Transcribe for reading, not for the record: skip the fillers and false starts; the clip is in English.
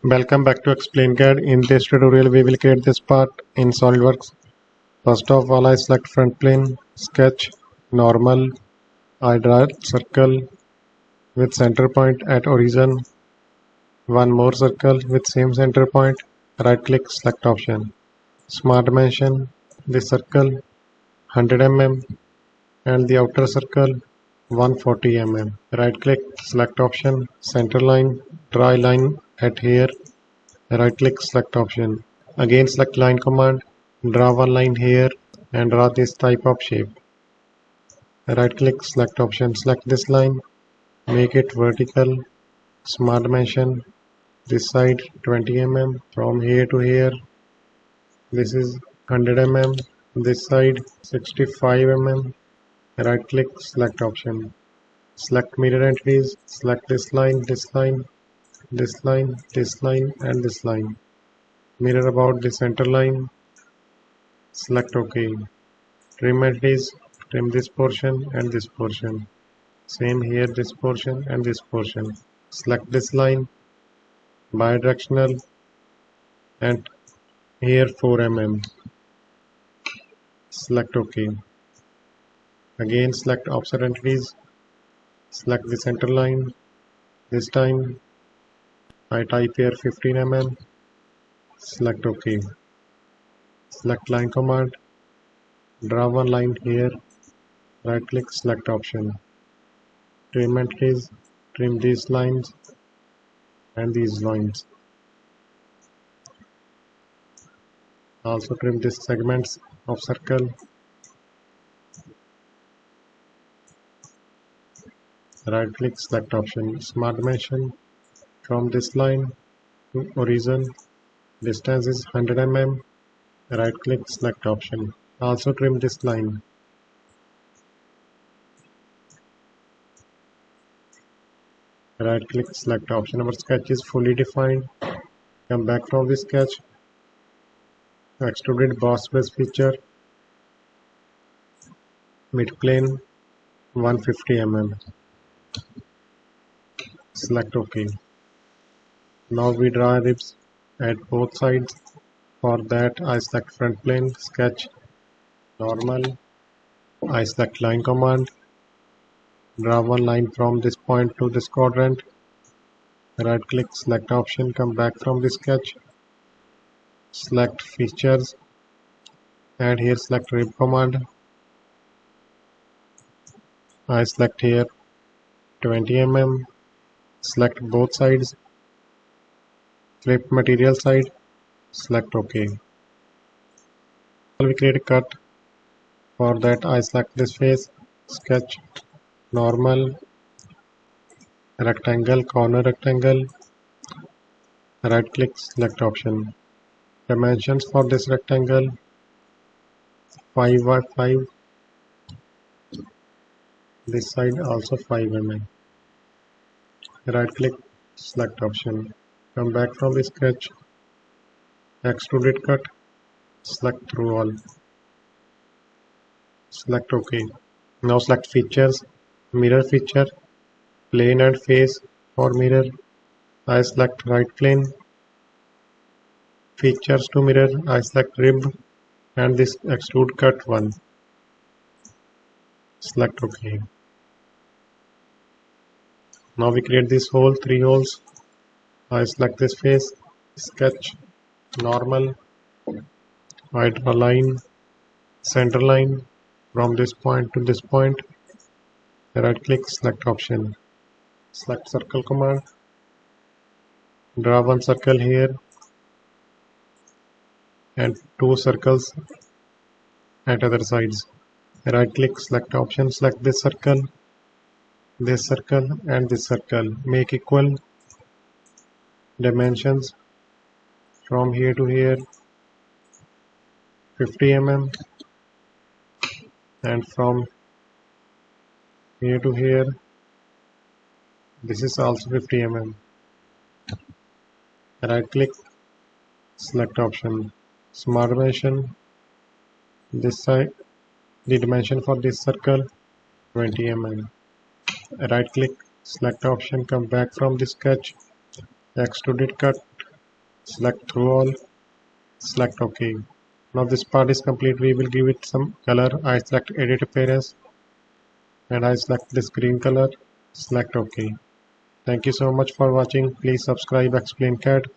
Welcome back to Explain Guide. In this tutorial, we will create this part in Solidworks. First of all, I select front plane, sketch, normal. I draw a circle with center point at origin. One more circle with same center point. Right click, select option. Smart dimension. This circle 100 mm and the outer circle 140 mm. Right click, select option. Center line. Draw a line at here. Right click, select option. Again select line command, draw one line here and draw this type of shape. Right click, select option, select this line, make it vertical, smart dimension, this side 20 mm, from here to here, this is 100 mm, this side 65 mm, right click, select option. Select mirror entities, select this line, this line, this line, this line and this line. Mirror about the center line, select OK. Trim entities, trim this portion and this portion. Same here, this portion and this portion. Select this line, bidirectional, and here 4 mm. Select OK. Again select offset entities, select the center line. This time I type here 15 mm. Select OK. Select line command, draw one line here, right click, select option. Trim entities, trim these lines and these lines. Also trim these segments of circle. Right click, select option. Smart dimension. From this line to origin, distance is 100 mm. Right click, select option. Also trim this line. Right click, select option. Our sketch is fully defined. Come back from the sketch. Extruded boss base feature. Mid plane 150 mm. Select OK. Now we draw ribs at both sides. For that I select front plane, sketch, normal. I select line command. Draw one line from this point to this quadrant. Right click, select option, come back from the sketch. Select features and here select rib command. I select here 20 mm. Select both sides. Flip material side. Select OK. We create a cut. For that I select this face, sketch, normal, rectangle, corner rectangle. Right click, select option. Dimensions for this rectangle 5 by 5. This side also 5 mm. Right click, select option. Come back from the sketch. Extruded cut. Select through all. Select OK. Now select features. Mirror feature. Plane and face for mirror. I select right plane. Features to mirror. I select rib and this extrude cut one. Select OK. Now we create this hole, 3 holes. I select this face, sketch, normal. I draw line, center line from this point to this point. Right click, select option. Select circle command. Draw one circle here and 2 circles at other sides. Right click, select option, select this circle and this circle. Make equal. Dimensions from here to here 50 mm and from here to here this is also 50 mm. Right click, select option, smart dimension. This side, the dimension for this circle 20 mm. Right click, select option, come back from the sketch, extruded cut select through all, select OK. Now this part is complete. We will give it some color. I select edit appearance and I select this green color, select OK. Thank you so much for watching. Please subscribe Explain CAD.